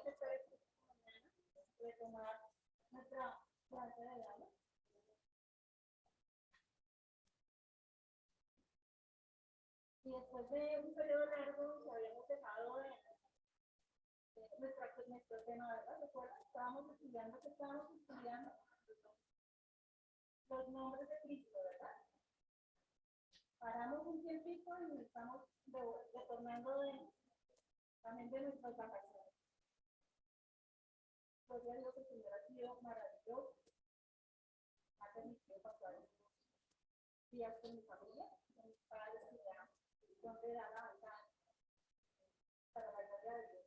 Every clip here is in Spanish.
estar aquí mañana, retomar nuestra clase de dama. Y después de un periodo largo que habíamos dejado de nuestro tema, ¿verdad? ¿Recuerdan? Estábamos estudiando los nombres de Cristo, ¿verdad? Paramos un tiempito y estamos retornando también de nuestras vacaciones. Pues ya digo que el Señor ha sido maravilloso. Ha permitido pasar unos días con mi familia, con mis padres, que ya son de edad avanzada, para la gloria de Dios.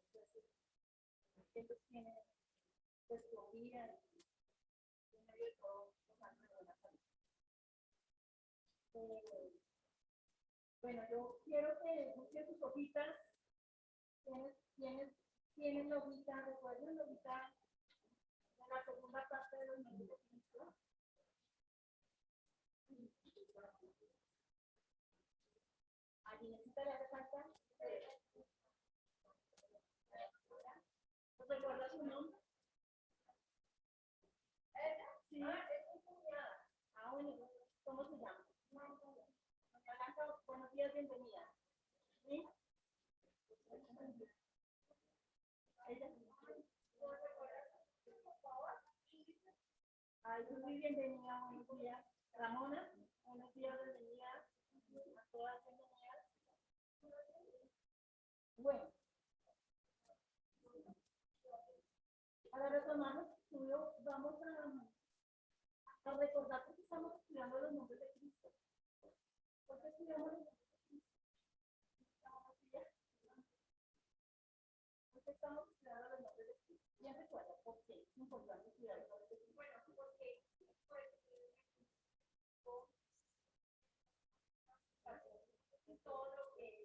Ellos tienen pues su vida y en medio de todo los años de buena salud. Bueno, yo quiero que busquen sus hojitas. ¿Tienen la hojita? ¿Recuerden la hojita de la segunda parte de los nombres de Cristo? Allí necesita le hace falta. ¿Recuerda su nombre? Sí, es mi cuñada. Ah, bueno, ¿cómo se llama? Doña Blanca, buenos días, bienvenida. ¿Sí? Ella. Ay, muy bienvenida, buenos días. Ramona, buenos días, bienvenida a todas, bienvenidas. Bueno, ahora retomamos el estudio, vamos a recordar que estamos estudiando los nombres de Cristo. ¿Por qué estudiamos los nombres de Cristo? ¿Por qué estamos estudiando los nombres de Cristo? Ya recuerda, ¿por qué es importante estudiar los nombres de Cristo? Bueno, porque todo lo que es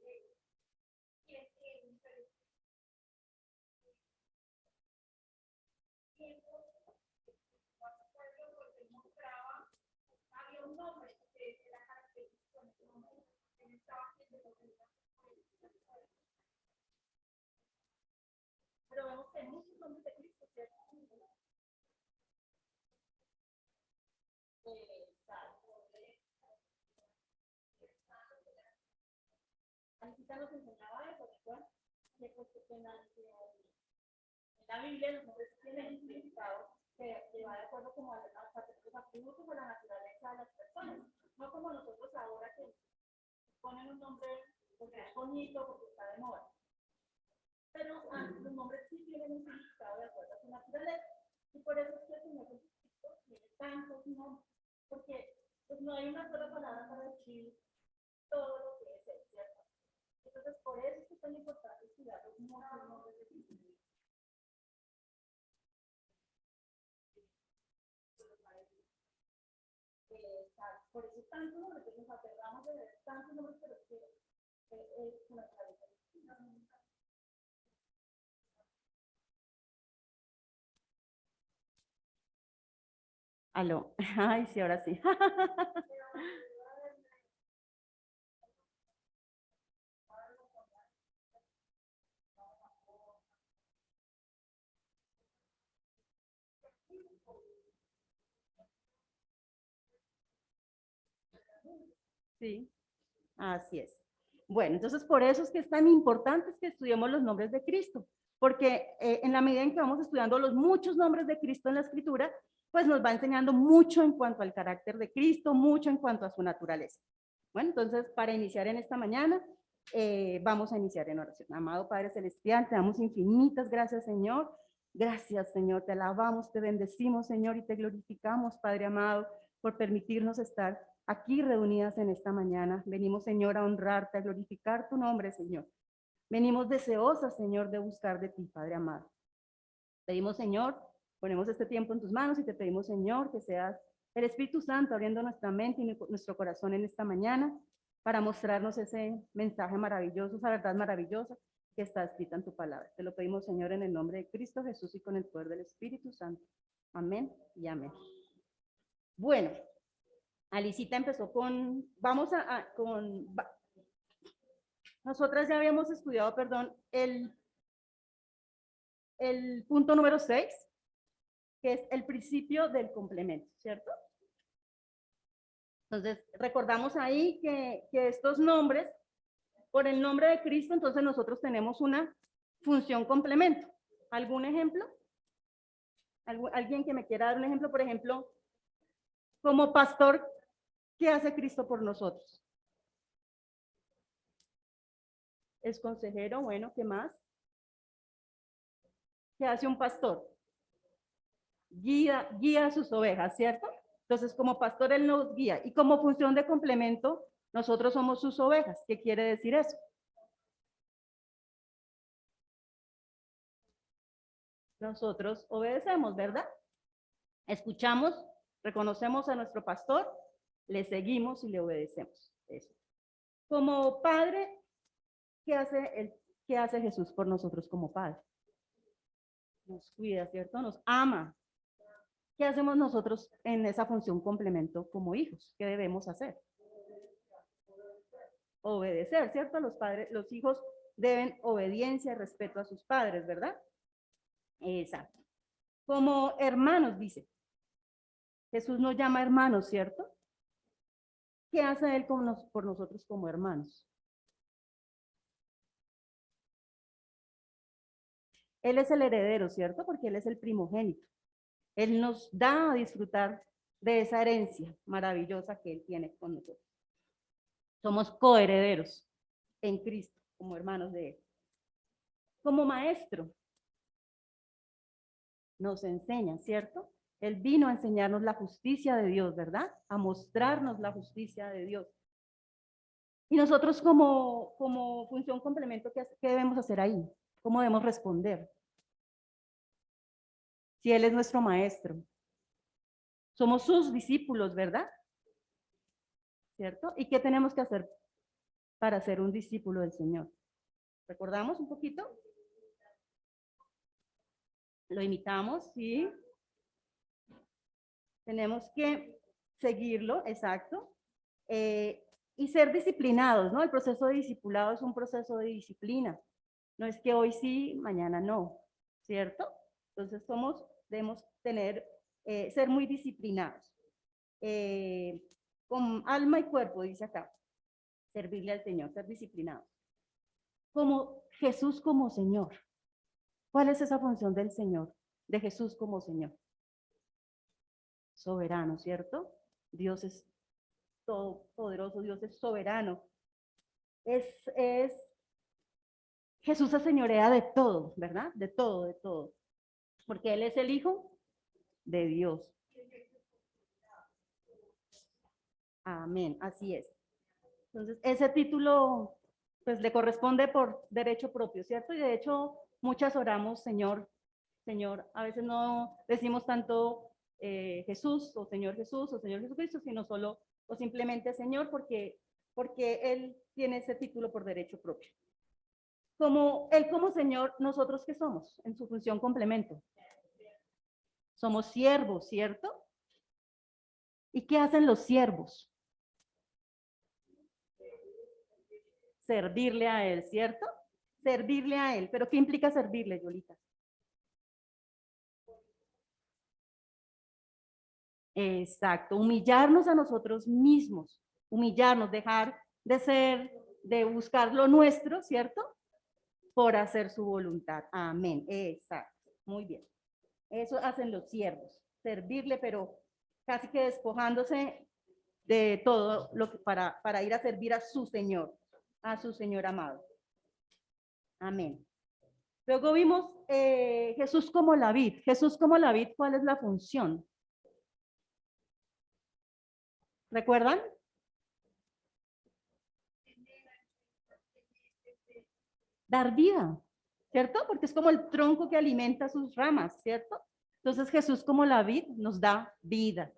había un nombre que era característico en ese momento. Él estaba haciendo lo que pero vemos que hay muchos nombres de Cristo, ¿cierto? Anita nos enseñaba eso, ¿recuerdan? Que pues en la Biblia los nombres tienen un significado que va de acuerdo como a los atributos o la naturaleza de las personas. No como nosotros ahora que ponen un nombre porque es bonito, porque está de moda. Pero los nombres sí tienen un significado de acuerdo a su naturaleza. Y por eso es que el Señor Jesucristo tiene tantos nombres. Porque pues, no hay una sola palabra para describir todo lo que es él, ¿cierto? Entonces, por eso es que es tan importante estudiar los nombres de Cristo. Por eso tantos nombres, que nos aferramos de ver tantos nombres que los que es nuestra vida. Aló, ay, sí, ahora sí. Sí, así es. Bueno, entonces por eso es que es tan importante que estudiemos los nombres de Cristo, porque en la medida en que vamos estudiando los muchos nombres de Cristo en la Escritura, pues nos va enseñando mucho en cuanto al carácter de Cristo, mucho en cuanto a su naturaleza. Bueno, entonces para iniciar en esta mañana, vamos a iniciar en oración. Amado Padre Celestial, te damos infinitas gracias, Señor. Gracias, Señor, te alabamos, te bendecimos, Señor, y te glorificamos, Padre amado, por permitirnos estar aquí reunidas en esta mañana. Venimos, Señor, a honrarte, a glorificar tu nombre, Señor. Venimos deseosas, Señor, de buscar de ti, Padre amado. Pedimos, Señor, ponemos este tiempo en tus manos y te pedimos, Señor, que seas el Espíritu Santo abriendo nuestra mente y nuestro corazón en esta mañana para mostrarnos ese mensaje maravilloso, esa verdad maravillosa que está escrita en tu palabra. Te lo pedimos, Señor, en el nombre de Cristo Jesús y con el poder del Espíritu Santo. Amén y amén. Bueno, Alicita empezó nosotras ya habíamos estudiado, perdón, el el punto número 6, que es el principio del complemento, ¿cierto? Entonces, recordamos ahí que estos nombres, por el nombre de Cristo, entonces nosotros tenemos una función complemento. ¿Algún ejemplo? ¿Alguien que me quiera dar un ejemplo? Por ejemplo, como pastor, ¿qué hace Cristo por nosotros? Es consejero, bueno, ¿qué más? ¿Qué hace un pastor? Guía a sus ovejas, ¿cierto? Entonces, como pastor, él nos guía. Y como función de complemento, nosotros somos sus ovejas. ¿Qué quiere decir eso? Nosotros obedecemos, ¿verdad? Escuchamos, reconocemos a nuestro pastor, le seguimos y le obedecemos. Eso. Como padre, ¿qué hace Jesús por nosotros como padre? Nos cuida, ¿cierto? Nos ama. ¿Qué hacemos nosotros en esa función complemento como hijos? ¿Qué debemos hacer? Obedecer, ¿cierto? Los padres, los hijos deben obediencia y respeto a sus padres, ¿verdad? Exacto. Como hermanos, dice. Jesús nos llama hermanos, ¿cierto? ¿Qué hace Él por nosotros como hermanos? Él es el heredero, ¿cierto? Porque Él es el primogénito. Él nos da a disfrutar de esa herencia maravillosa que Él tiene con nosotros. Somos coherederos en Cristo, como hermanos de Él. Como maestro, nos enseña, ¿cierto? Él vino a enseñarnos la justicia de Dios, ¿verdad? A mostrarnos la justicia de Dios. Y nosotros como función complemento, ¿qué debemos hacer ahí? ¿Cómo debemos responder? Si Él es nuestro maestro. Somos sus discípulos, ¿verdad? ¿Cierto? ¿Y qué tenemos que hacer para ser un discípulo del Señor? ¿Recordamos un poquito? Lo imitamos, ¿sí? Tenemos que seguirlo, exacto. Y ser disciplinados, ¿no? El proceso de discipulado es un proceso de disciplina. No es que hoy sí, mañana no, ¿cierto? Entonces debemos ser muy disciplinados. Con alma y cuerpo, dice acá, servirle al Señor, ser disciplinados. Como Jesús como Señor. ¿Cuál es esa función del Señor, de Jesús como Señor? Soberano, ¿cierto? Dios es todopoderoso, Dios es soberano. Jesús se señorea de todo, ¿verdad? De todo. Porque Él es el Hijo de Dios. Amén, así es. Entonces, ese título, pues le corresponde por derecho propio, ¿cierto? Y de hecho, muchas oramos, Señor, Señor. A veces no decimos tanto Jesús o Señor Jesucristo, sino solo o simplemente Señor, porque Él tiene ese título por derecho propio. Él como Señor, ¿nosotros qué somos? En su función complemento. Somos siervos, ¿cierto? ¿Y qué hacen los siervos? Servirle a Él, ¿cierto? Servirle a Él. ¿Pero qué implica servirle, Yolita? Exacto, humillarnos a nosotros mismos, humillarnos, dejar de buscar lo nuestro, ¿cierto? Por hacer su voluntad. Amén. Exacto. Muy bien. Eso hacen los siervos, servirle, pero casi que despojándose de todo lo que para ir a servir a su Señor amado. Amén. Luego vimos Jesús como la vid. Jesús como la vid, ¿cuál es la función? ¿Recuerdan? Dar vida, ¿cierto? Porque es como el tronco que alimenta sus ramas, ¿cierto? Entonces Jesús como la vid nos da vida.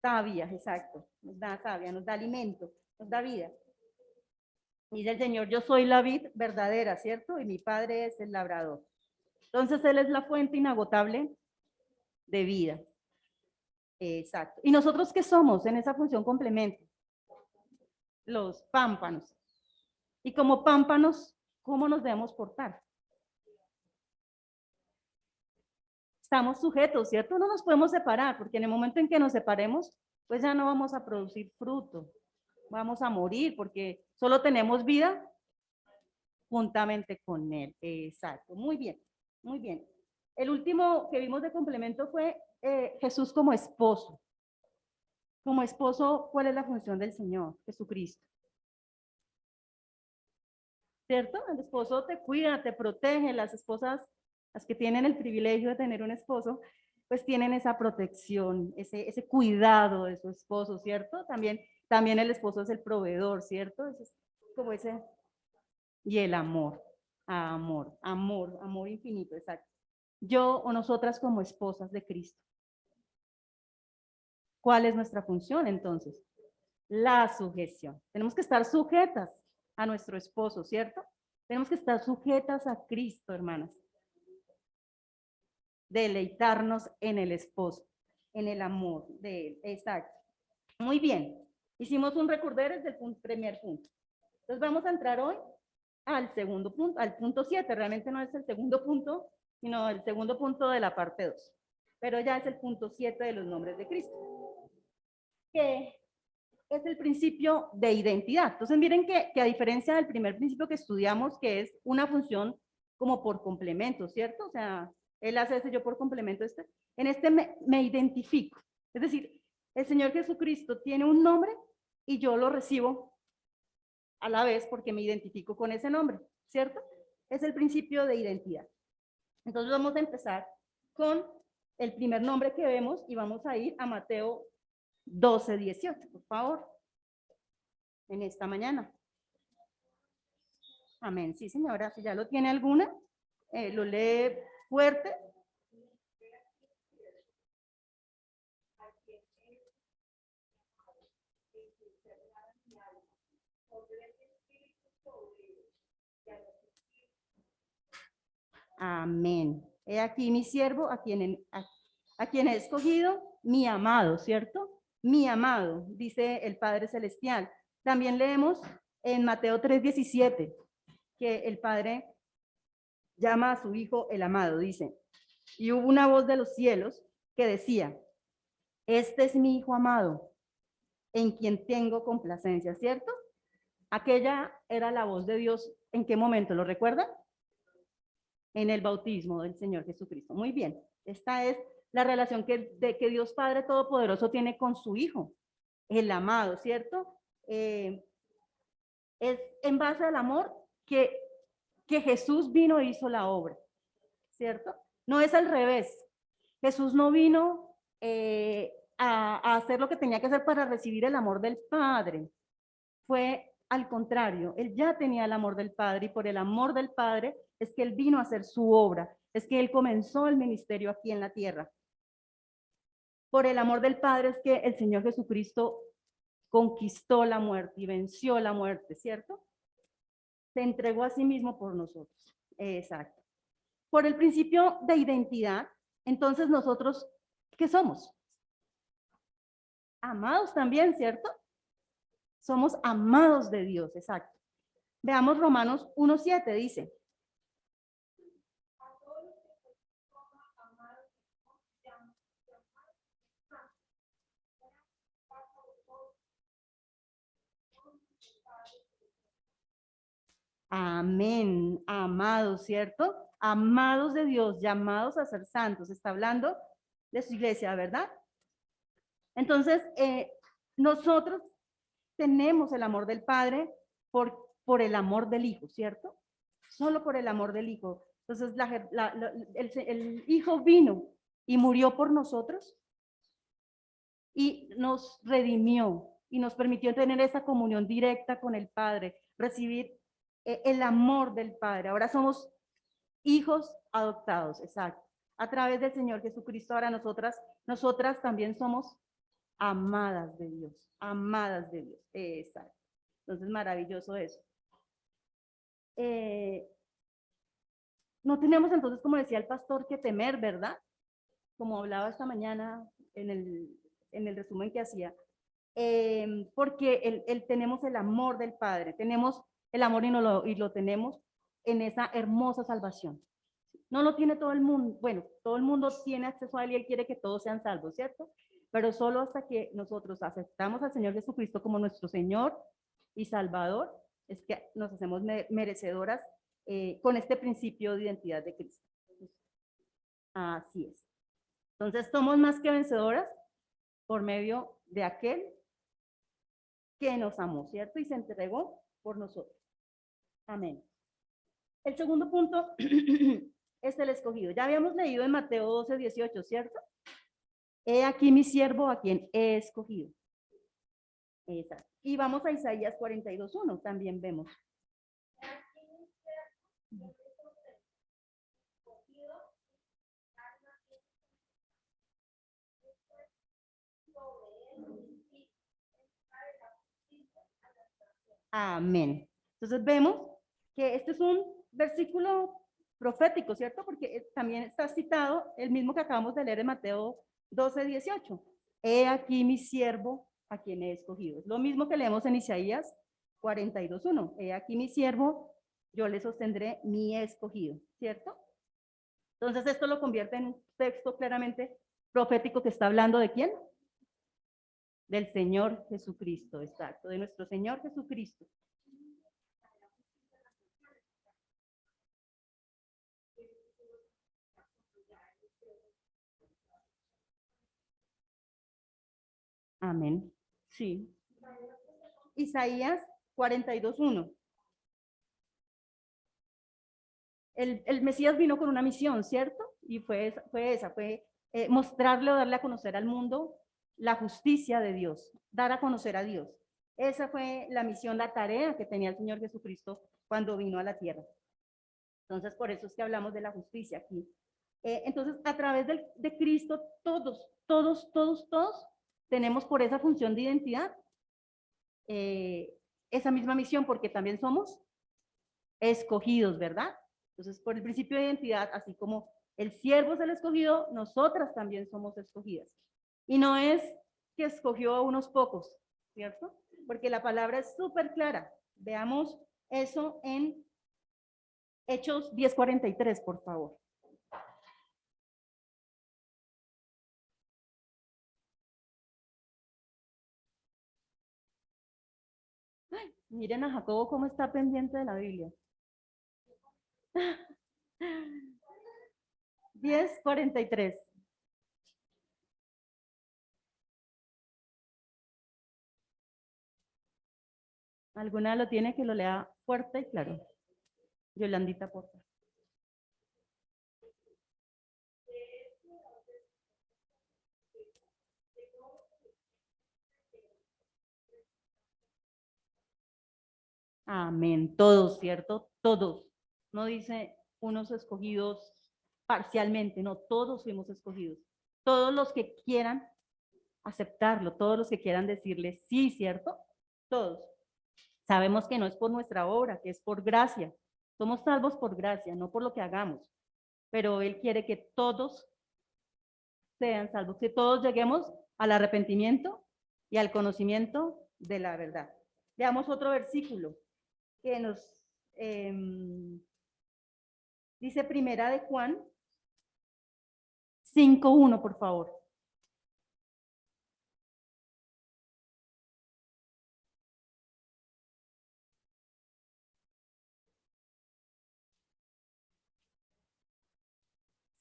Savia, exacto. Nos da savia, nos da alimento, nos da vida. Dice el Señor, yo soy la vid verdadera, ¿cierto? Y mi Padre es el labrador. Entonces Él es la fuente inagotable de vida. Exacto. ¿Y nosotros qué somos en esa función complemento? Los pámpanos. Y como pámpanos, ¿cómo nos debemos portar? estamos sujetos, ¿cierto? No nos podemos separar, porque en el momento en que nos separemos, pues ya no vamos a producir fruto, vamos a morir, porque solo tenemos vida juntamente con Él. Exacto, muy bien, muy bien. El último que vimos de complemento fue Jesús como esposo. Como esposo, ¿cuál es la función del Señor Jesucristo? ¿Cierto? El esposo te cuida, te protege. Las esposas, las que tienen el privilegio de tener un esposo, pues tienen esa protección, ese cuidado de su esposo, ¿cierto? También el esposo es el proveedor, ¿cierto? Es como ese, y el amor, amor infinito, exacto. Yo o nosotras como esposas de Cristo. ¿Cuál es nuestra función entonces? La sujeción. Tenemos que estar sujetas a nuestro esposo, ¿cierto? Tenemos que estar sujetas a Cristo, hermanas. Deleitarnos en el esposo, en el amor de él. Exacto. Muy bien. Hicimos un recordar desde el primer punto. Entonces vamos a entrar hoy al segundo punto, al punto 7. Realmente no es el segundo punto, sino el segundo punto de la parte 2. Pero ya es el punto 7 de los nombres de Cristo, que es el principio de identidad. Entonces miren que a diferencia del primer principio que estudiamos, que es una función como por complemento, ¿cierto? O sea, él hace ese, yo por complemento este. En este me identifico. Es decir, el Señor Jesucristo tiene un nombre y yo lo recibo a la vez porque me identifico con ese nombre, ¿cierto? Es el principio de identidad. Entonces vamos a empezar con el primer nombre que vemos y vamos a ir a Mateo 12:18, por favor, en esta mañana. Amén. Sí, señora, si ya lo tiene alguna, lo lee fuerte. Amén. He aquí mi siervo, a quien he escogido, mi amado, ¿cierto? Mi amado, dice el Padre Celestial. También leemos en Mateo 3:17 que el Padre llama a su Hijo el amado, dice, y hubo una voz de los cielos que decía, este es mi Hijo amado, en quien tengo complacencia, ¿cierto? Aquella era la voz de Dios. ¿En qué momento? ¿Lo recuerdan? En el bautismo del Señor Jesucristo. Muy bien. Esta es la relación que Dios Padre Todopoderoso tiene con su Hijo, el amado, ¿cierto? Es en base al amor que Jesús vino e hizo la obra, ¿cierto? No es al revés. Jesús no vino a hacer lo que tenía que hacer para recibir el amor del Padre. Fue al contrario, él ya tenía el amor del Padre y por el amor del Padre es que él vino a hacer su obra, es que él comenzó el ministerio aquí en la tierra. Por el amor del Padre es que el Señor Jesucristo conquistó la muerte y venció la muerte, ¿cierto? Se entregó a sí mismo por nosotros. Exacto. Por el principio de identidad, entonces nosotros, ¿qué somos? Amados también, ¿cierto? Somos amados de Dios, exacto. Veamos Romanos 1:7, dice. Amén, amados, ¿cierto? Amados de Dios, llamados a ser santos. Está hablando de su iglesia, ¿verdad? Entonces, nosotros tenemos el amor del Padre por el amor del Hijo, ¿cierto? Solo por el amor del Hijo. Entonces, el Hijo vino y murió por nosotros y nos redimió y nos permitió tener esa comunión directa con el Padre, recibir el amor del Padre. Ahora somos hijos adoptados, exacto. A través del Señor Jesucristo, ahora nosotras también somos amadas de Dios, amadas de Dios. Exacto. Entonces, maravilloso eso. No tenemos entonces, como decía el pastor, que temer, ¿verdad? Como hablaba esta mañana en el resumen que hacía, porque tenemos el amor del Padre, tenemos el amor y lo tenemos en esa hermosa salvación. No lo tiene todo el mundo. Bueno, todo el mundo tiene acceso a él y él quiere que todos sean salvos, ¿cierto? Pero solo hasta que nosotros aceptamos al Señor Jesucristo como nuestro Señor y Salvador, es que nos hacemos merecedoras con este principio de identidad de Cristo. Así es. Entonces, somos más que vencedoras por medio de aquel que nos amó, ¿cierto? Y se entregó por nosotros. Amén. El segundo punto es el escogido. Ya habíamos leído en Mateo 12, 18, ¿cierto? He aquí mi siervo a quien he escogido. Exacto. Y vamos a Isaías 42:1, también vemos. Amén. Entonces vemos que este es un versículo profético, ¿cierto? Porque también está citado el mismo que acabamos de leer en Mateo 12, 18. He aquí mi siervo a quien he escogido. Es lo mismo que leemos en Isaías 42:1. He aquí mi siervo, yo le sostendré mi escogido, ¿cierto? Entonces esto lo convierte en un texto claramente profético que está hablando de quién? Del Señor Jesucristo, exacto, de nuestro Señor Jesucristo. Amén. Sí. Isaías 42:1. El Mesías vino con una misión, ¿cierto? Y fue mostrarle o darle a conocer al mundo la justicia de Dios, dar a conocer a Dios. Esa fue la misión, la tarea que tenía el Señor Jesucristo cuando vino a la tierra. Entonces, por eso es que hablamos de la justicia aquí. Entonces, a través de Cristo, todos tenemos por esa función de identidad esa misma misión, porque también somos escogidos, ¿verdad? Entonces, por el principio de identidad, así como el siervo es el escogido, nosotras también somos escogidas. Y no es que escogió a unos pocos, ¿cierto? Porque la palabra es súper clara. Veamos eso en Hechos 10:43, por favor. Ay, miren a Jacobo cómo está pendiente de la Biblia. 10:43. ¿Alguna lo tiene que lo lea fuerte y claro? Yolandita, por favor. Amén. Todos, ¿cierto? Todos. No dice unos escogidos parcialmente, no, todos fuimos escogidos. Todos los que quieran aceptarlo, todos los que quieran decirle sí, ¿cierto? Todos. Sabemos que no es por nuestra obra, que es por gracia. Somos salvos por gracia, no por lo que hagamos. Pero Él quiere que todos sean salvos, que todos lleguemos al arrepentimiento y al conocimiento de la verdad. Veamos otro versículo que nos dice Primera de Juan 5:1, por favor.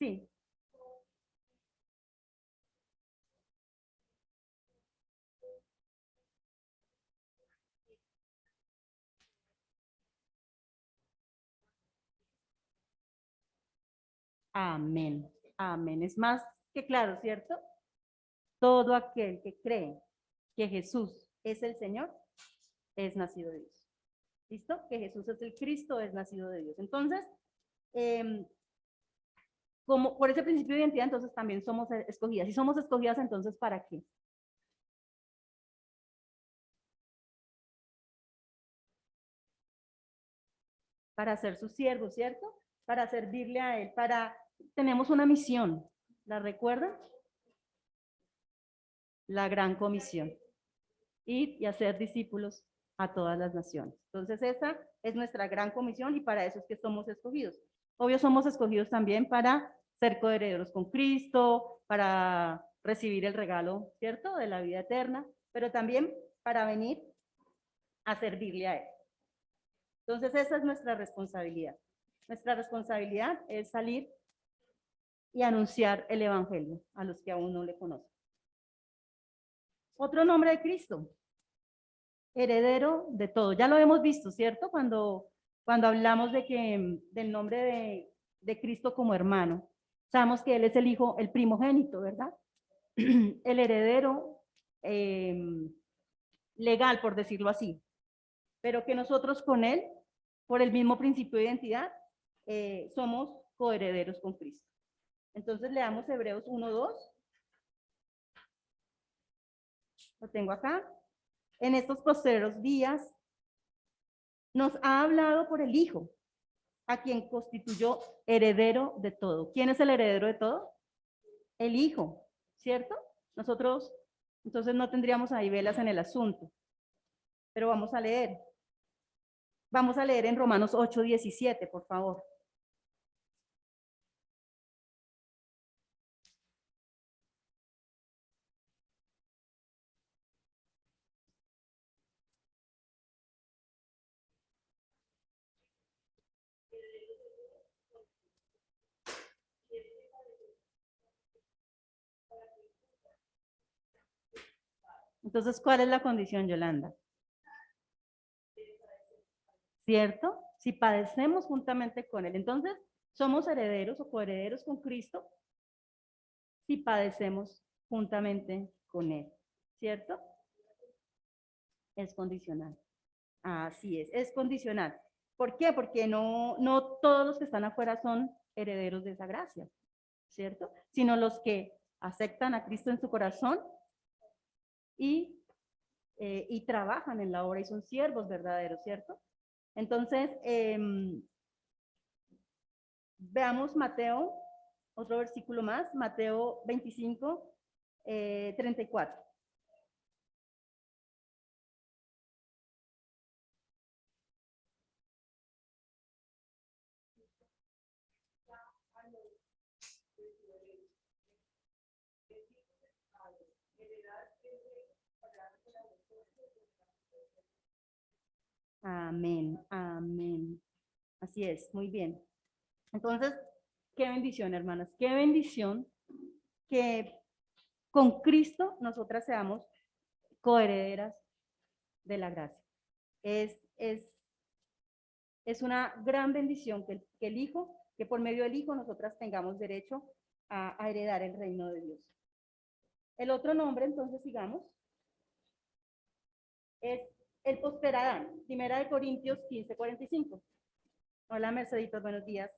Sí. Amén. Amén. Es más que claro, ¿cierto? Todo aquel que cree que Jesús es el Señor es nacido de Dios. ¿Listo? Que Jesús es el Cristo es nacido de Dios. Entonces, como por ese principio de identidad, entonces también somos escogidas. Y somos escogidas, entonces, ¿para qué? Para ser su siervo, ¿cierto? Para servirle a Él, tenemos una misión. ¿La recuerdan? La gran comisión. Ir y hacer discípulos a todas las naciones. Entonces, esa es nuestra gran comisión y para eso es que somos escogidos. Obvio, somos escogidos también para ser coherederos con Cristo, para recibir el regalo, ¿cierto?, de la vida eterna, pero también para venir a servirle a Él. Entonces, esa es nuestra responsabilidad. Nuestra responsabilidad es salir y anunciar el Evangelio a los que aún no le conocen. Otro nombre de Cristo, heredero de todo. Ya lo hemos visto, ¿cierto? Cuando hablamos del nombre de Cristo como hermano. Sabemos que Él es el hijo, el primogénito, ¿verdad? El heredero legal, por decirlo así. Pero que nosotros con Él, por el mismo principio de identidad, somos coherederos con Cristo. Entonces leamos Hebreos 1:2. Lo tengo acá. En estos posteriores días nos ha hablado por el Hijo, a quien constituyó heredero de todo. ¿Quién es el heredero de todo? El Hijo, ¿cierto? Nosotros, entonces no tendríamos ahí velas en el asunto. Pero vamos a leer. Vamos a leer en Romanos 8:17, por favor. Entonces, ¿cuál es la condición, Yolanda? ¿Cierto? Si padecemos juntamente con Él. Entonces, somos herederos o coherederos con Cristo si padecemos juntamente con Él. ¿Cierto? Es condicional. Así es condicional. ¿Por qué? Porque no todos los que están afuera son herederos de esa gracia, ¿cierto? Sino los que aceptan a Cristo en su corazón y trabajan en la obra y son siervos verdaderos, ¿cierto? Entonces, veamos Mateo, otro versículo más, Mateo 25, 34. Amén, amén. Así es, muy bien. Entonces, qué bendición, hermanas, qué bendición que con Cristo nosotras seamos coherederas de la gracia. Es una gran bendición que el Hijo, que por medio del Hijo nosotras tengamos derecho a heredar el reino de Dios. El otro nombre, entonces, sigamos, es el posteradán, Primera de Corintios 15:45. Hola, Merceditos, buenos días.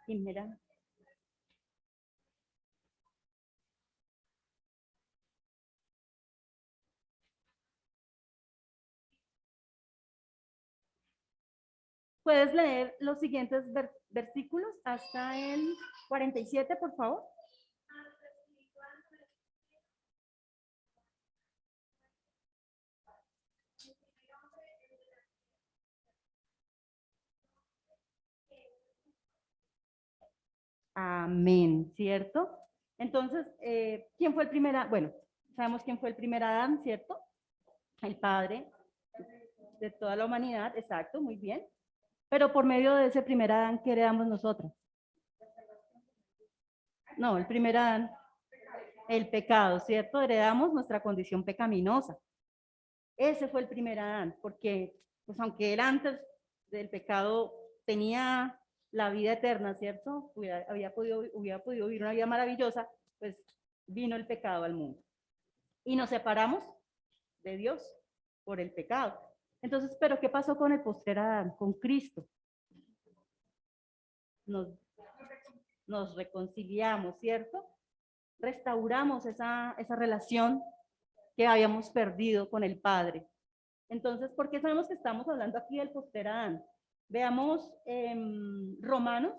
Primera. ¿Puedes leer los siguientes versículos hasta el 47, por favor? Amén, ¿cierto? Entonces, ¿quién fue el primer Adán? Bueno, sabemos quién fue el primer Adán, ¿cierto? El Padre de toda la humanidad, exacto, muy bien. Pero por medio de ese primer Adán, ¿qué heredamos nosotros? No, el primer Adán, el pecado, ¿cierto? Heredamos nuestra condición pecaminosa. Ese fue el primer Adán, porque pues aunque él antes del pecado tenía la vida eterna, ¿cierto? Hubiera podido vivir una vida maravillosa, pues vino el pecado al mundo. Y nos separamos de Dios por el pecado. Entonces, ¿pero qué pasó con el postrer Adán? Con Cristo. Nos reconciliamos, ¿cierto? Restauramos esa relación que habíamos perdido con el Padre. Entonces, ¿por qué sabemos que estamos hablando aquí del postrer Adán? Veamos Romanos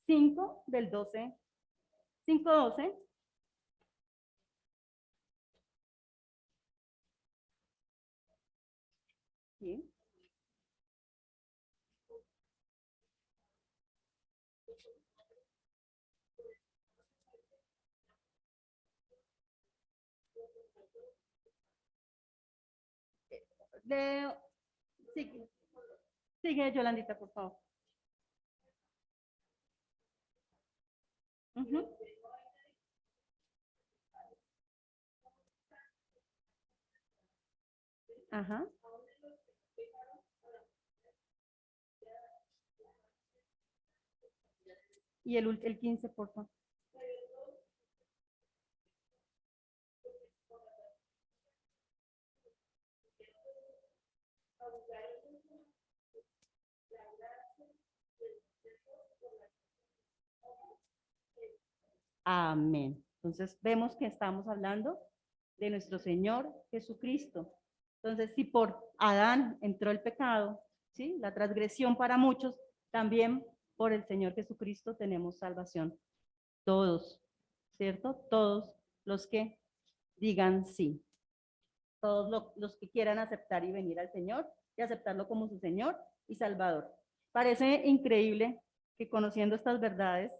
5, del 12, 5:12. ¿sí? De, sigue, sigue, Yolandita, por favor. Ujú. Ajá. Y el 15, por favor. Amén. Entonces vemos que estamos hablando de nuestro Señor Jesucristo. Entonces, si por Adán entró el pecado, ¿sí? La transgresión para muchos, también por el Señor Jesucristo tenemos salvación. Todos, ¿cierto? Todos los que digan sí. Todos los que quieran aceptar y venir al Señor y aceptarlo como su Señor y Salvador. Parece increíble que conociendo estas verdades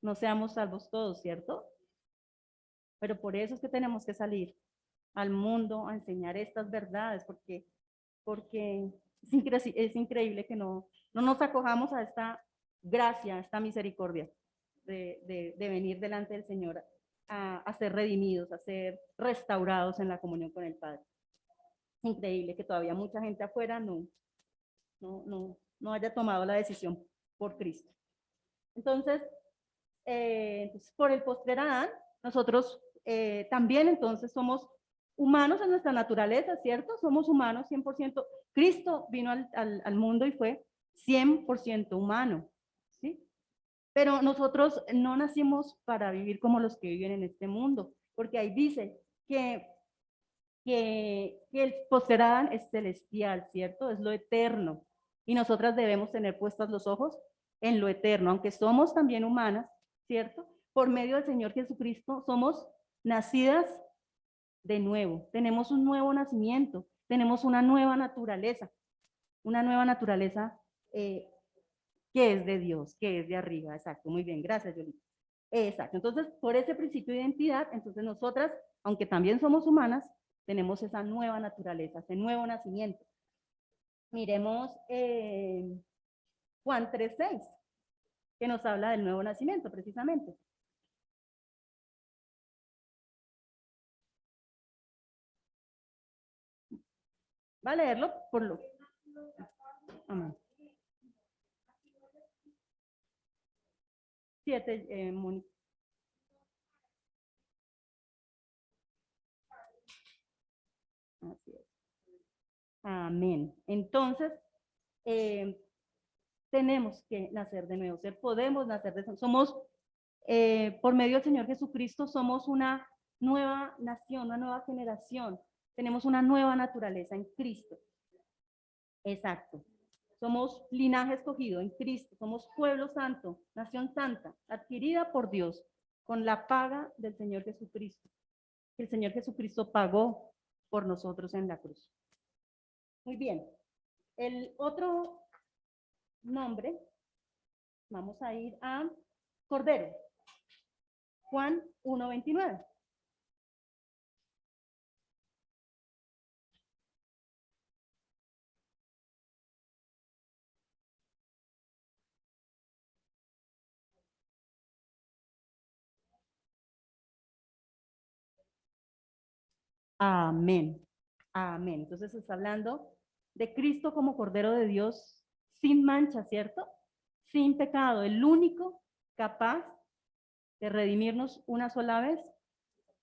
no seamos salvos todos, ¿cierto? Pero por eso es que tenemos que salir al mundo a enseñar estas verdades, porque es increíble que no nos acojamos a esta gracia, a esta misericordia de venir delante del Señor a ser redimidos, a ser restaurados en la comunión con el Padre. Es increíble que todavía mucha gente afuera no haya tomado la decisión por Cristo. Entonces, por el postrer Adán, nosotros también entonces somos humanos en nuestra naturaleza, ¿cierto? Somos humanos 100%. Cristo vino al mundo y fue 100% humano, ¿sí? Pero nosotros no nacimos para vivir como los que viven en este mundo, porque ahí dice que el postrer Adán es celestial, ¿cierto? Es lo eterno. Y nosotras debemos tener puestos los ojos en lo eterno, aunque somos también humanas, ¿cierto? Por medio del Señor Jesucristo somos nacidas de nuevo, tenemos un nuevo nacimiento, tenemos una nueva naturaleza eh, que es de Dios, que es de arriba, exacto, muy bien, gracias, Yolita. Exacto, entonces por ese principio de identidad, entonces nosotras, aunque también somos humanas, tenemos esa nueva naturaleza, ese nuevo nacimiento. Miremos Juan 3:6, que nos habla del nuevo nacimiento, precisamente. Va a leerlo por lo. Amén. 7, Mónica. Así es. Amén. Entonces, eh, tenemos que nacer de nuevo, podemos nacer de nuevo. Somos, por medio del Señor Jesucristo, somos una nueva nación, una nueva generación. Tenemos una nueva naturaleza en Cristo. Exacto. Somos linaje escogido en Cristo, somos pueblo santo, nación santa, adquirida por Dios con la paga del Señor Jesucristo. El Señor Jesucristo pagó por nosotros en la cruz. Muy bien. El otro nombre, vamos a ir a Cordero. Juan 1:29. Amén. Amén. Entonces está hablando de Cristo como Cordero de Dios sin mancha, ¿cierto? Sin pecado, el único capaz de redimirnos una sola vez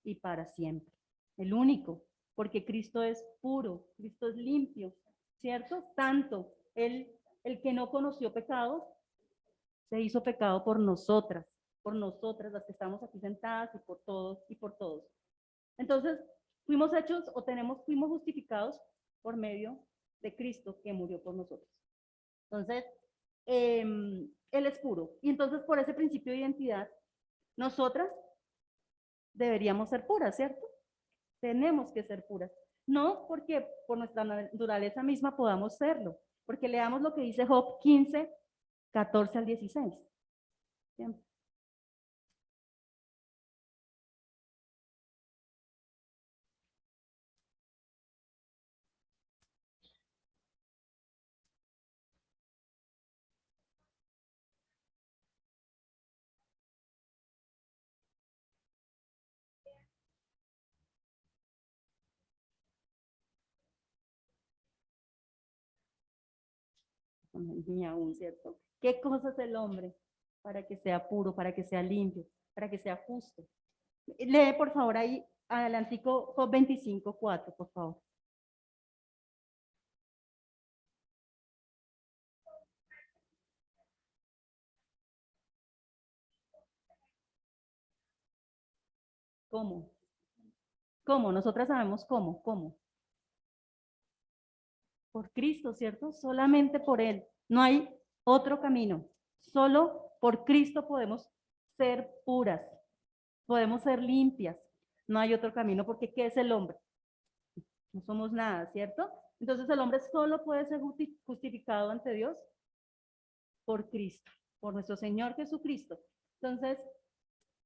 y para siempre. El único, porque Cristo es puro, Cristo es limpio, ¿cierto? Santo. El que no conoció pecado, se hizo pecado por nosotras, las que estamos aquí sentadas y por todos y por todos. Entonces, fuimos hechos o fuimos justificados por medio de Cristo que murió por nosotros. Entonces, Él es puro. Y entonces, por ese principio de identidad, nosotras deberíamos ser puras, ¿cierto? Tenemos que ser puras. No porque por nuestra naturaleza misma podamos serlo, porque leamos lo que dice Job 15, 14 al 16. Bien. Ni aún, ¿cierto? ¿Qué cosa es el hombre para que sea puro, para que sea limpio, para que sea justo? Lee, por favor, ahí adelantico Job 25, 4, por favor. ¿Cómo? ¿Cómo? Nosotras sabemos cómo. ¿Cómo? Por Cristo, ¿cierto? Solamente por Él. No hay otro camino. Solo por Cristo podemos ser puras, podemos ser limpias. No hay otro camino porque ¿qué es el hombre? No somos nada, ¿cierto? Entonces el hombre solo puede ser justificado ante Dios por Cristo, por nuestro Señor Jesucristo. Entonces,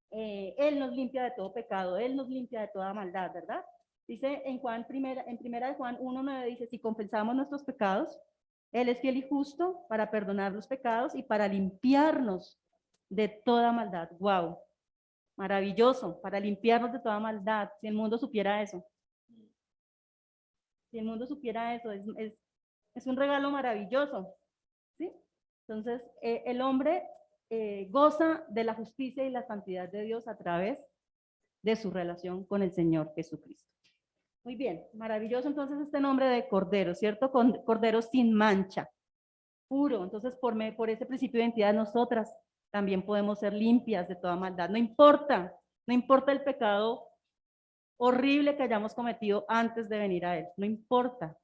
Él nos limpia de todo pecado, Él nos limpia de toda maldad, ¿verdad? Dice en primera de Juan 1:9 dice, si confesamos nuestros pecados, Él es fiel y justo para perdonar los pecados y para limpiarnos de toda maldad. Wow, maravilloso, para limpiarnos de toda maldad. Si el mundo supiera eso, si el mundo supiera eso, es un regalo maravilloso, ¿sí? Entonces, el hombre goza de la justicia y la santidad de Dios a través de su relación con el Señor Jesucristo. Muy bien, maravilloso entonces este nombre de Cordero, ¿cierto? Cordero sin mancha, puro. Entonces, por ese principio de identidad, nosotras también podemos ser limpias de toda maldad. No importa el pecado horrible que hayamos cometido antes de venir a Él, no importa,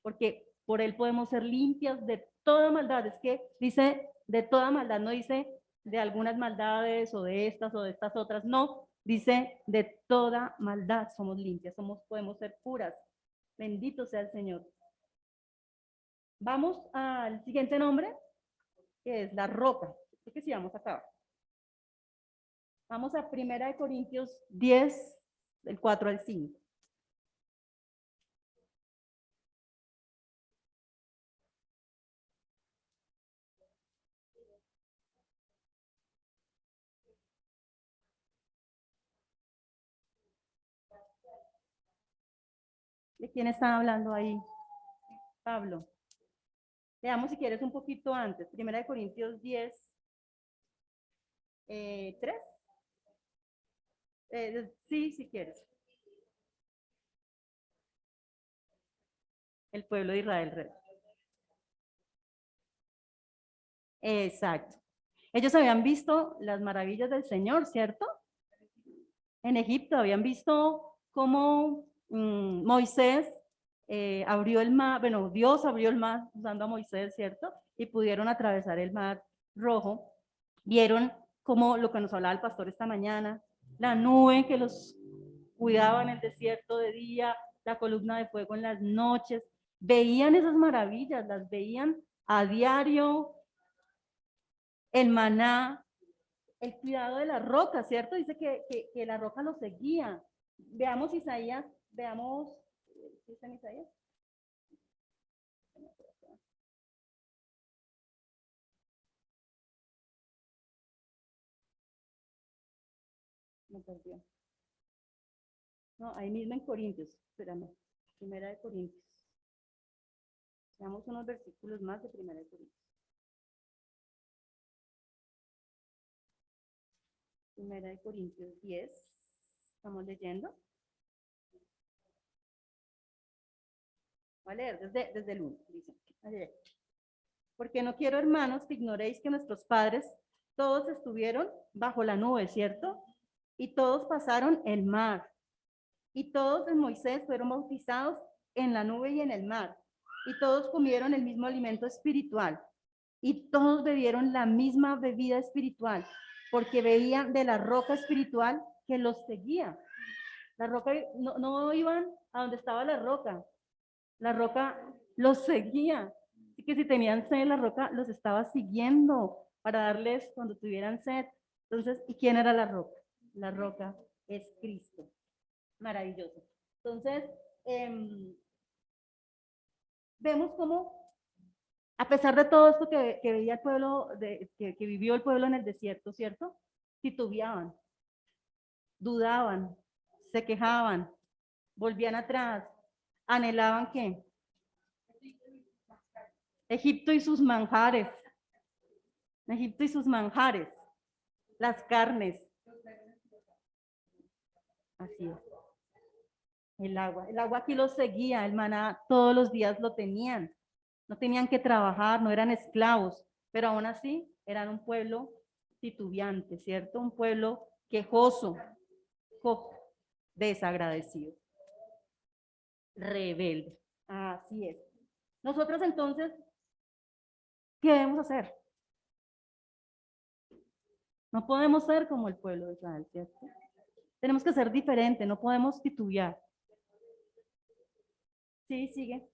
porque por Él podemos ser limpias de toda maldad. Es que dice de toda maldad, no dice de algunas maldades o de estas otras, no, dice de toda maldad somos limpias, podemos ser puras. Bendito sea el Señor. Vamos al siguiente nombre, que es la roca. Creo que sí, vamos a acabar. Vamos a 1 Corintios 10, del 4 al 5. ¿De quién está hablando ahí? Pablo. Veamos si quieres un poquito antes. 1 Corintios 10, 3. Sí, si quieres. El pueblo de Israel. Rey. Exacto. Ellos habían visto las maravillas del Señor, ¿cierto? En Egipto habían visto cómo Moisés abrió el mar, bueno, Dios abrió el mar usando a Moisés, ¿cierto? Y pudieron atravesar el mar rojo. Vieron como lo que nos hablaba el pastor esta mañana, la nube que los cuidaba en el desierto de día, la columna de fuego en las noches. Veían esas maravillas, las veían a diario, el maná, el cuidado de la roca, ¿cierto? Dice que la roca lo seguía. Veamos Isaías, veamos, ¿sí está en Isaías? Me perdió. No, ahí mismo en Corintios, espérame, 1 Corintios. Veamos unos versículos más de 1 Corintios. 1 Corintios 10, estamos leyendo. Voy a leer desde el 1, dice. Porque no quiero, hermanos, que ignoréis que nuestros padres todos estuvieron bajo la nube, ¿cierto? Y todos pasaron el mar. Y todos en Moisés fueron bautizados en la nube y en el mar. Y todos comieron el mismo alimento espiritual. Y todos bebieron la misma bebida espiritual, porque bebían de la roca espiritual que los seguía. La roca, no iban a donde estaba la roca los seguía. Así que si tenían sed, la roca los estaba siguiendo para darles cuando tuvieran sed. Entonces, ¿y quién era la roca? La roca es Cristo. Maravilloso. Entonces, vemos cómo, a pesar de todo esto que veía el pueblo, que vivió el pueblo en el desierto, ¿cierto? Titubeaban, dudaban, se quejaban, volvían atrás, anhelaban ¿qué? Egipto y sus manjares, Egipto y sus manjares, las carnes. Así es. El agua aquí los seguía, el maná todos los días lo tenían. No tenían que trabajar, no eran esclavos, pero aún así eran un pueblo titubeante, ¿cierto? Un pueblo quejoso, desagradecido, rebelde. Así es. Nosotros entonces, ¿qué debemos hacer? No podemos ser como el pueblo de Israel, ¿cierto? Tenemos que ser diferente, no podemos titubear. Sí, sigue.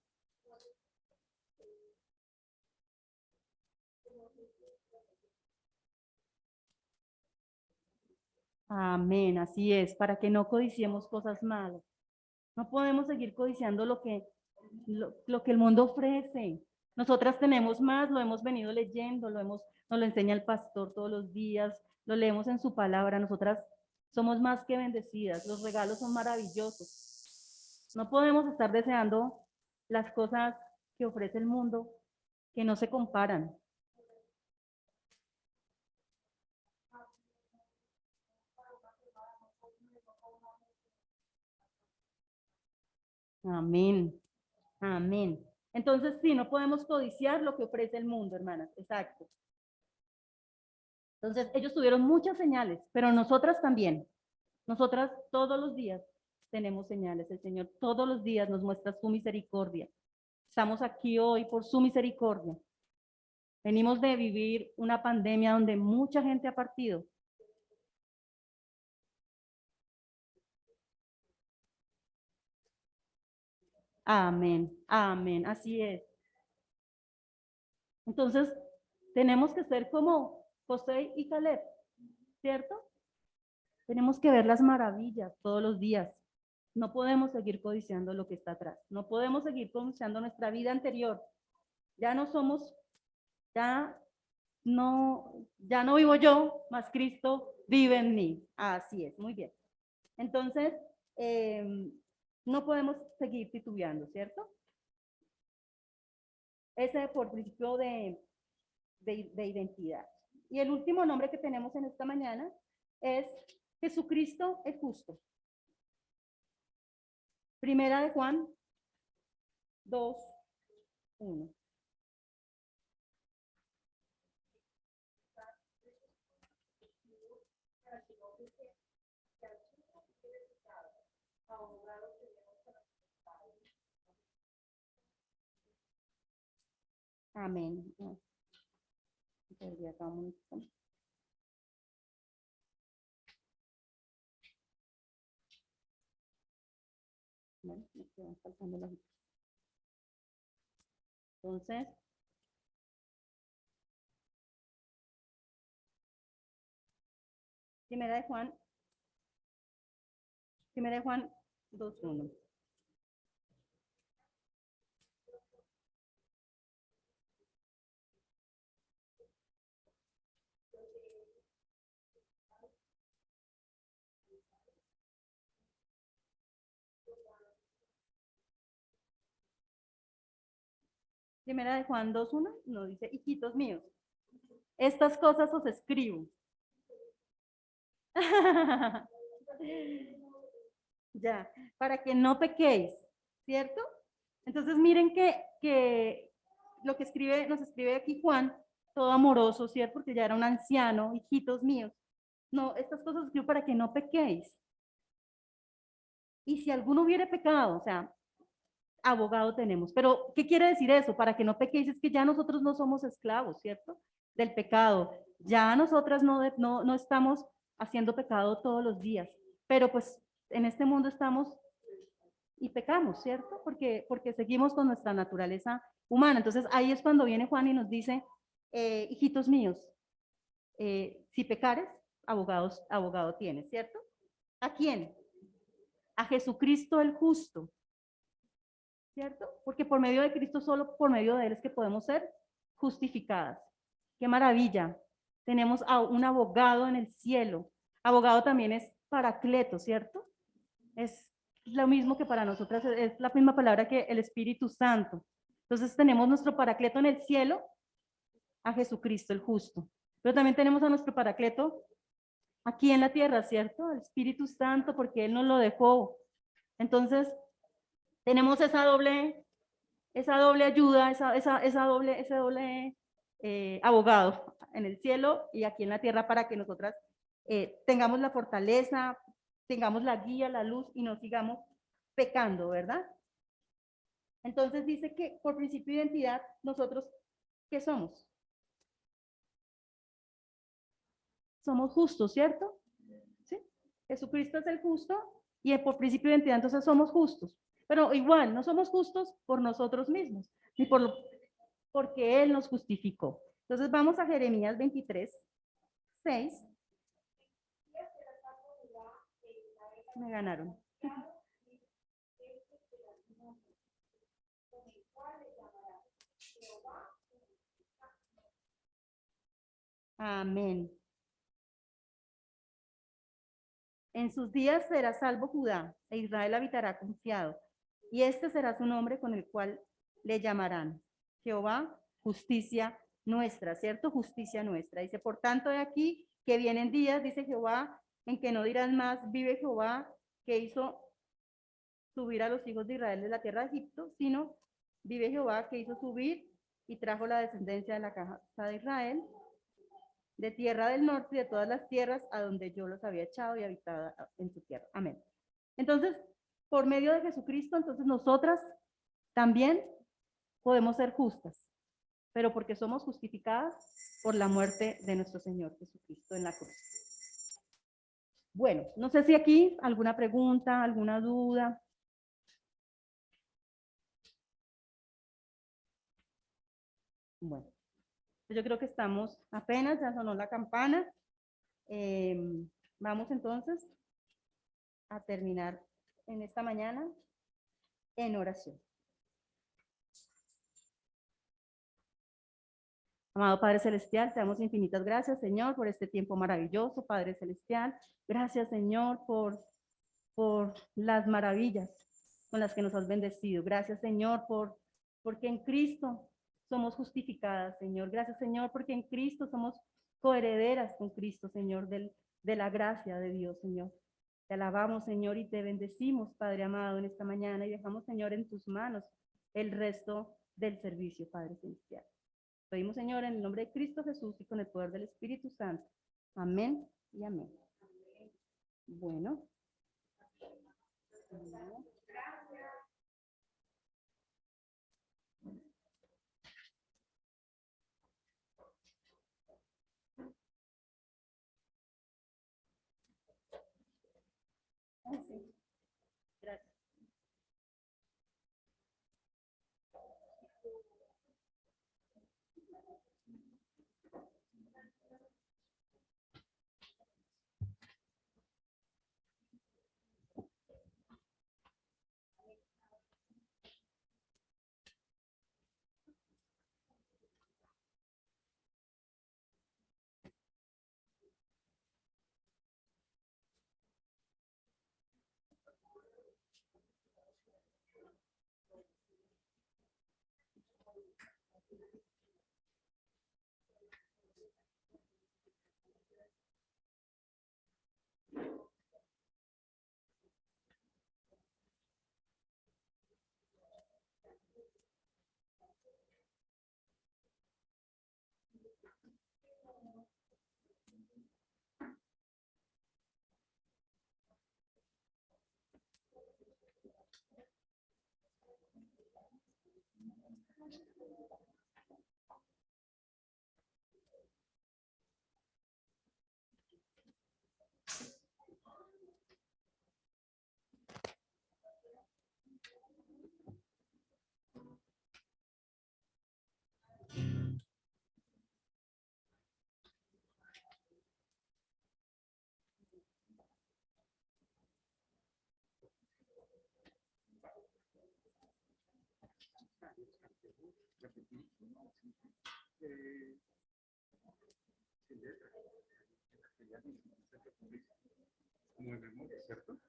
Amén, así es, para que no codiciemos cosas malas. No podemos seguir codiciando lo que el mundo ofrece. Nosotras tenemos más, lo hemos venido leyendo, nos lo enseña el pastor todos los días, lo leemos en su palabra. Nosotras somos más que bendecidas, los regalos son maravillosos. No podemos estar deseando las cosas que ofrece el mundo, que no se comparan. Amén. Amén. Entonces, sí, no podemos codiciar lo que ofrece el mundo, hermanas. Exacto. Entonces, ellos tuvieron muchas señales, pero nosotras también. Nosotras todos los días tenemos señales. El Señor todos los días nos muestra su misericordia. Estamos aquí hoy por su misericordia. Venimos de vivir una pandemia donde mucha gente ha partido. Amén, amén, así es. Entonces, tenemos que ser como José y Caleb, ¿cierto? Tenemos que ver las maravillas todos los días. No podemos seguir codiciando lo que está atrás. No podemos seguir codiciando nuestra vida anterior. Ya no somos, ya ya no vivo yo, más Cristo vive en mí. Así es, muy bien. Entonces, no podemos seguir titubeando, ¿cierto? Ese por principio de identidad. Y el último nombre que tenemos en esta mañana es Jesucristo es justo. Primera de Juan 2, 1. Amén. Bueno, me quedan faltando las... Entonces, primera de Juan 2:1. Primera de Juan 2:1 nos dice, hijitos míos, estas cosas os escribo. Ya, para que no pequéis, ¿cierto? Entonces miren que lo que nos escribe aquí Juan, todo amoroso, ¿cierto? Porque ya era un anciano, hijitos míos. No, estas cosas escribo para que no pequéis. Y si alguno hubiere pecado, o sea, abogado tenemos. Pero, ¿qué quiere decir eso? Para que no pequéis, es que ya nosotros no somos esclavos, ¿cierto? Del pecado. Ya nosotras no estamos haciendo pecado todos los días. Pero pues en este mundo estamos y pecamos, ¿cierto? Porque seguimos con nuestra naturaleza humana. Entonces ahí es cuando viene Juan y nos dice, hijitos míos, si pecares, abogado tienes, ¿cierto? ¿A quién? A Jesucristo el justo, ¿cierto? Porque por medio de Cristo, solo por medio de Él es que podemos ser justificadas. ¡Qué maravilla! Tenemos a un abogado en el cielo. Abogado también es paracleto, ¿cierto? Es lo mismo que para nosotras, es la misma palabra que el Espíritu Santo. Entonces tenemos nuestro paracleto en el cielo, a Jesucristo el justo. Pero también tenemos a nuestro paracleto aquí en la tierra, ¿cierto? El Espíritu Santo, porque Él nos lo dejó. Entonces, tenemos esa doble ayuda, ese doble abogado en el cielo y aquí en la tierra para que nosotras tengamos la fortaleza, tengamos la guía, la luz y no sigamos pecando, ¿verdad? Entonces dice que por principio de identidad, nosotros, ¿qué somos? Somos justos, ¿cierto? ¿Sí? Jesucristo es el justo y por principio de identidad entonces somos justos. Pero igual, no somos justos por nosotros mismos, ni porque Él nos justificó. Entonces vamos a Jeremías 23, 6. Me ganaron. Amén. En sus días será salvo Judá, e Israel habitará confiado. Y este será su nombre con el cual le llamarán Jehová, justicia nuestra, ¿cierto? Justicia nuestra. Dice, por tanto, de aquí que vienen días, dice Jehová, en que no dirán más, vive Jehová, que hizo subir a los hijos de Israel de la tierra de Egipto, sino vive Jehová, que hizo subir y trajo la descendencia de la casa de Israel, de tierra del norte y de todas las tierras a donde yo los había echado y habitado en su tierra. Amén. Entonces, por medio de Jesucristo, entonces nosotras también podemos ser justas, pero porque somos justificadas por la muerte de nuestro Señor Jesucristo en la cruz. Bueno, no sé si aquí alguna pregunta, alguna duda. Bueno, yo creo que estamos apenas, ya sonó la campana. Vamos entonces a terminar en esta mañana en oración. Amado Padre Celestial, te damos infinitas gracias, Señor, por este tiempo maravilloso, Padre Celestial. Gracias, Señor, por las maravillas con las que nos has bendecido. Gracias, Señor, porque en Cristo somos justificadas, Señor. Gracias, Señor, porque en Cristo somos coherederas con Cristo, Señor, de la gracia de Dios, Señor. Te alabamos, Señor, y te bendecimos, Padre amado, en esta mañana y dejamos, Señor, en tus manos el resto del servicio, Padre Celestial. Pedimos, Señor, en el nombre de Cristo Jesús y con el poder del Espíritu Santo. Amén y amén. Bueno. Gracias. Como de memoria, ¿cierto?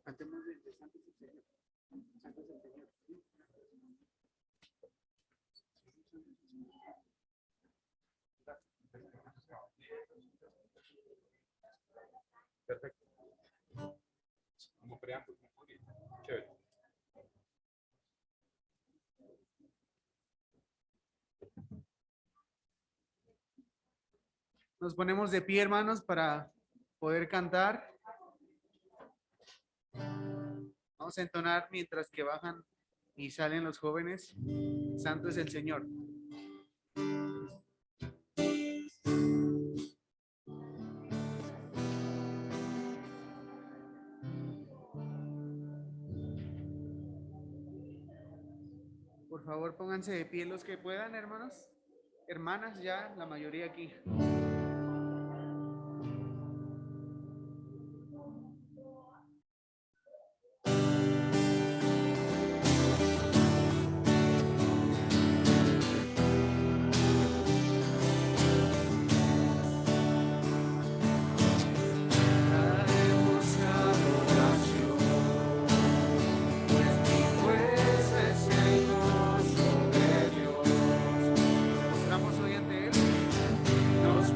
Cantemos de Santo es el Señor. Santo es el Señor. Sí. Perfecto. Como preámbulo, muy bien. Chévere. Nos ponemos de pie, hermanos, para poder cantar. Vamos a entonar mientras que bajan y salen los jóvenes. Santo es el Señor. Por favor, pónganse de pie los que puedan, hermanos. Hermanas, ya la mayoría aquí. Nos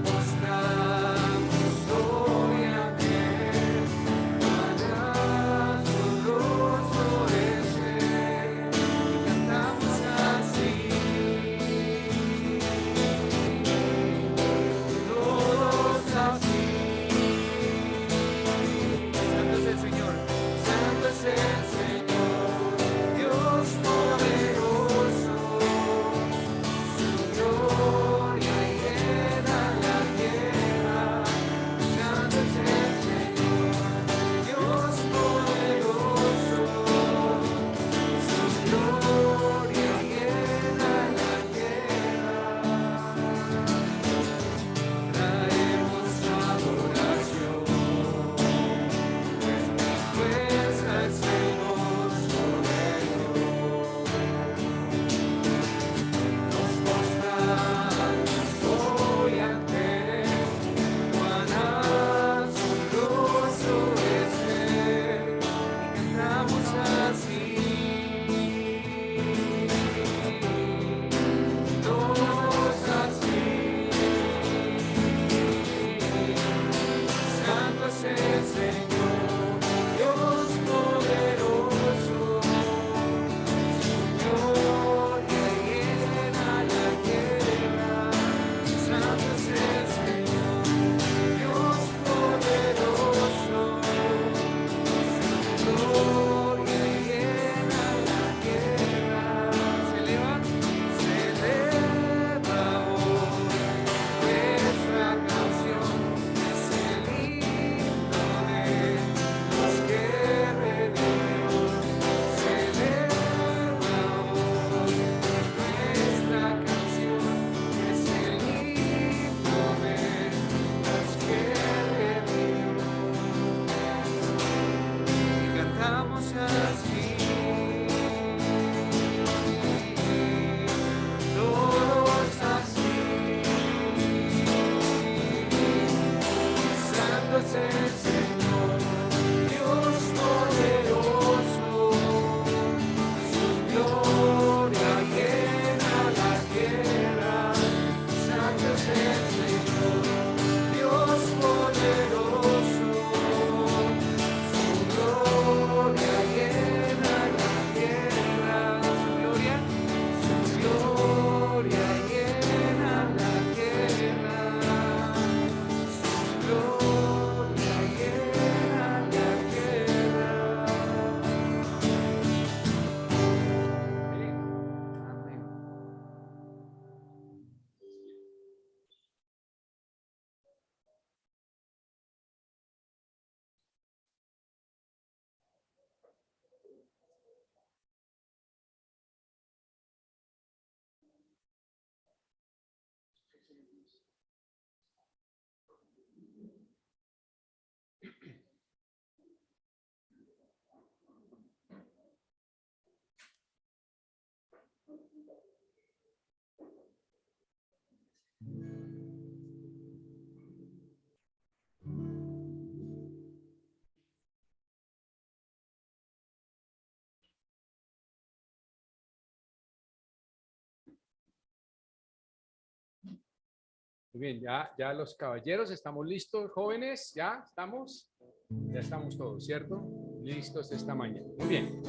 Muy bien, ya los caballeros, ¿estamos listos, jóvenes? ¿Ya estamos? Ya estamos todos, ¿cierto? Listos esta mañana. Muy bien.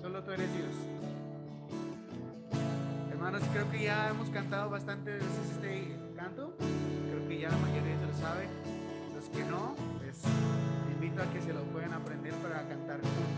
Solo tú eres Dios. Hermanos, creo que ya hemos cantado bastantes veces este canto. Creo que ya la mayoría se lo sabe. Los que no, pues invito a que se lo puedan aprender para cantar juntos.